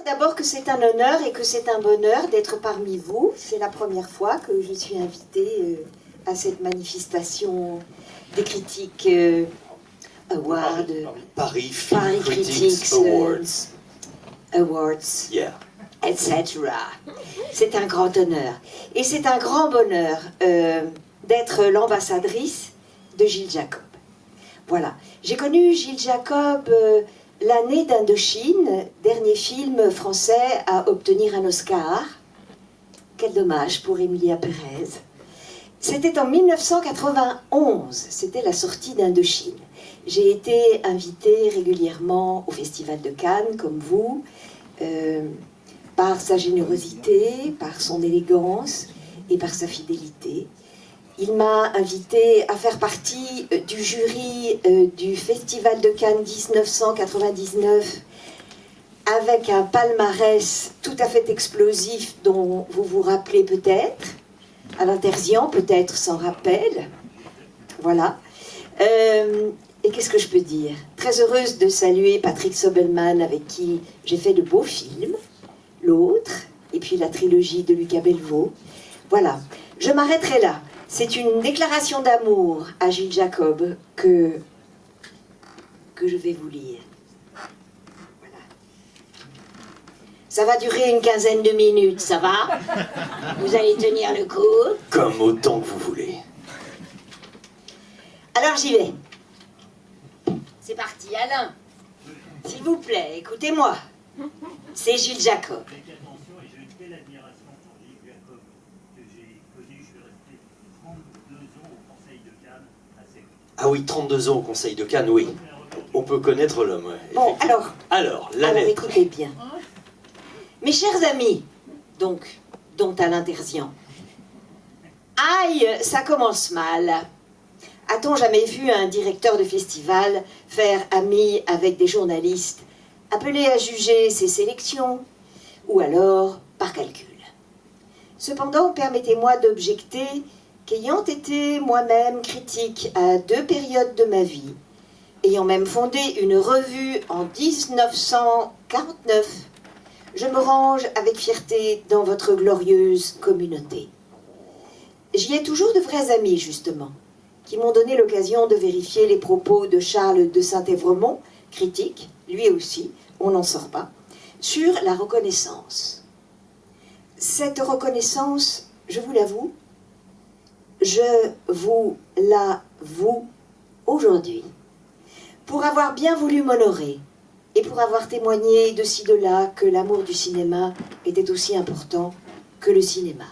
D'abord que c'est un honneur et que c'est un bonheur d'être parmi vous. C'est la première fois que je suis invitée à cette manifestation des critiques Awards, Paris Critics Awards, Yeah. etc. C'est un grand honneur. Et c'est un grand bonheur d'être l'ambassadrice de Gilles Jacob. Voilà. J'ai connu Gilles Jacob l'année d'Indochine, dernier film français à obtenir un Oscar. Quel dommage pour Emilia Pérez. C'était en 1991, c'était la sortie d'Indochine. J'ai été invitée régulièrement au Festival de Cannes, comme vous, par sa générosité, par son élégance et par sa fidélité. Il m'a invité à faire partie du jury du Festival de Cannes 1999 avec un palmarès tout à fait explosif dont vous vous rappelez peut-être. Alain Terzian peut-être s'en rappelle. Voilà. Et qu'est-ce que je peux dire? Très heureuse de saluer Patrick Sobelman avec qui j'ai fait de beaux films. L'autre, et puis la trilogie de Lucas Belvaux. Voilà. Je m'arrêterai là. C'est une déclaration d'amour à Gilles Jacob que je vais vous lire. Voilà. Ça va durer une quinzaine de minutes, ça va? Vous allez tenir le coup? Comme autant que vous voulez. Alors j'y vais. C'est parti, Alain. S'il vous plaît, écoutez-moi. C'est Gilles Jacob. Ah oui, 32 ans au Conseil de Cannes, oui. On peut connaître l'homme, ouais, Bon, alors, la lettre. Écoutez bien. Mes chers amis, donc, dont Alain Terzian. Aïe, ça commence mal. A-t-on jamais vu un directeur de festival faire ami avec des journalistes, appelés à juger ses sélections, ou alors par calcul? Cependant, permettez-moi d'objecter qu'ayant été moi-même critique à deux périodes de ma vie, ayant même fondé une revue en 1949, je me range avec fierté dans votre glorieuse communauté. J'y ai toujours de vrais amis, justement, qui m'ont donné l'occasion de vérifier les propos de Charles de Saint-Évremont, critique, lui aussi, on n'en sort pas, sur la reconnaissance. Cette reconnaissance, je vous l'avoue, je vous l'avoue aujourd'hui, pour avoir bien voulu m'honorer et pour avoir témoigné de ci de là que l'amour du cinéma était aussi important que le cinéma.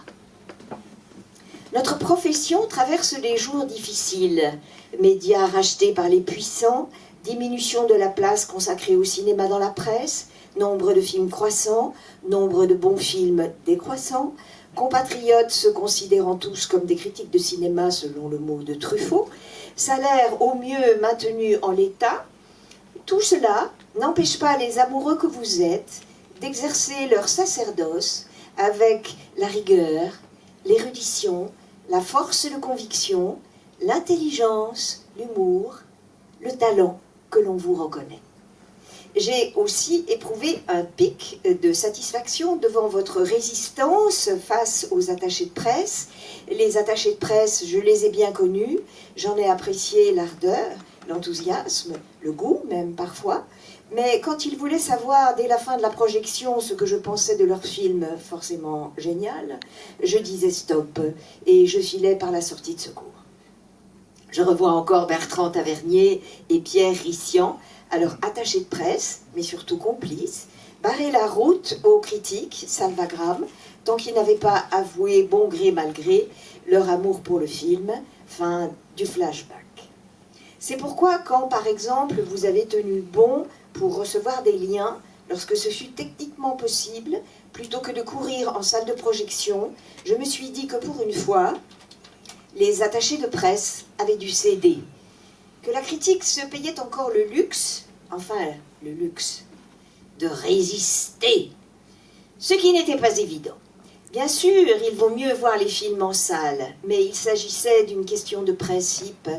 Notre profession traverse des jours difficiles, médias rachetés par les puissants, diminution de la place consacrée au cinéma dans la presse, nombre de films croissants, nombre de bons films décroissants, compatriotes se considérant tous comme des critiques de cinéma selon le mot de Truffaut, salaire au mieux maintenu en l'état, tout cela n'empêche pas les amoureux que vous êtes d'exercer leur sacerdoce avec la rigueur, l'érudition, la force de conviction, l'intelligence, l'humour, le talent que l'on vous reconnaît. J'ai aussi éprouvé un pic de satisfaction devant votre résistance face aux attachés de presse. Les attachés de presse, je les ai bien connus, j'en ai apprécié l'ardeur, l'enthousiasme, le goût même parfois, mais quand ils voulaient savoir dès la fin de la projection ce que je pensais de leur film forcément génial, je disais stop et je filais par la sortie de secours. Je revois encore Bertrand Tavernier et Pierre Rissian, alors attachés de presse, mais surtout complices, barrer la route aux critiques, salvagram, tant qu'ils n'avaient pas avoué bon gré mal gré leur amour pour le film, fin du flashback. C'est pourquoi quand, par exemple, vous avez tenu bon pour recevoir des liens, lorsque ce fut techniquement possible, plutôt que de courir en salle de projection, je me suis dit que pour une fois, les attachés de presse avaient dû céder, que la critique se payait encore le luxe, de résister, ce qui n'était pas évident. Bien sûr, il vaut mieux voir les films en salle, mais il s'agissait d'une question de principe,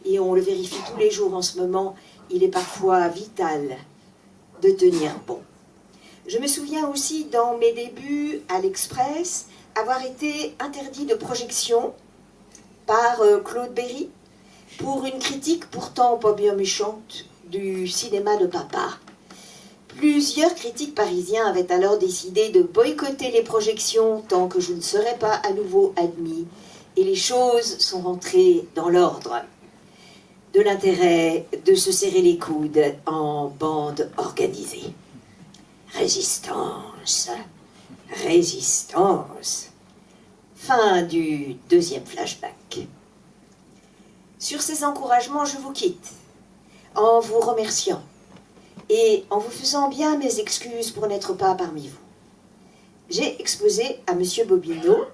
et on le vérifie tous les jours en ce moment, il est parfois vital de tenir bon. Je me souviens aussi, dans mes débuts à l'Express, avoir été interdit de projection par Claude Berry pour une critique pourtant pas bien méchante du cinéma de papa. Plusieurs critiques parisiens avaient alors décidé de boycotter les projections tant que je ne serais pas à nouveau admis, et les choses sont rentrées dans l'ordre. De l'intérêt de se serrer les coudes en bande organisée. Résistance, résistance. Fin du deuxième flashback. Sur ces encouragements, je vous quitte, en vous remerciant et en vous faisant bien mes excuses pour n'être pas parmi vous. J'ai exposé à M. Bobineau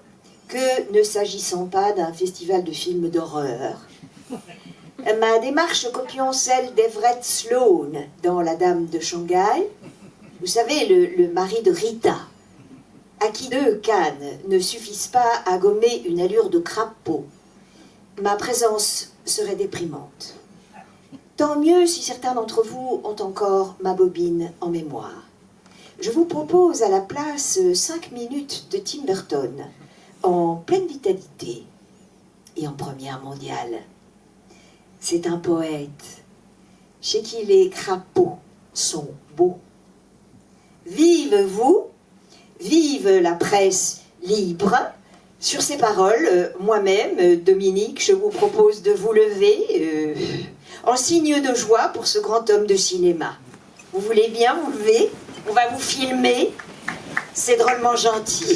que, ne s'agissant pas d'un festival de films d'horreur, ma démarche copiant celle d'Everett Sloan dans La Dame de Shanghai, vous savez, le mari de Rita, à qui 2 cannes ne suffisent pas à gommer une allure de crapaud, ma présence serait déprimante. Tant mieux si certains d'entre vous ont encore ma bobine en mémoire. Je vous propose à la place 5 minutes de Tim Burton, en pleine vitalité et en première mondiale. C'est un poète, chez qui les crapauds sont beaux. Vive vous, vive la presse libre. Sur ces paroles, moi-même, Dominique, je vous propose de vous lever en signe de joie pour ce grand homme de cinéma. Vous voulez bien vous lever? On va vous filmer. C'est drôlement gentil.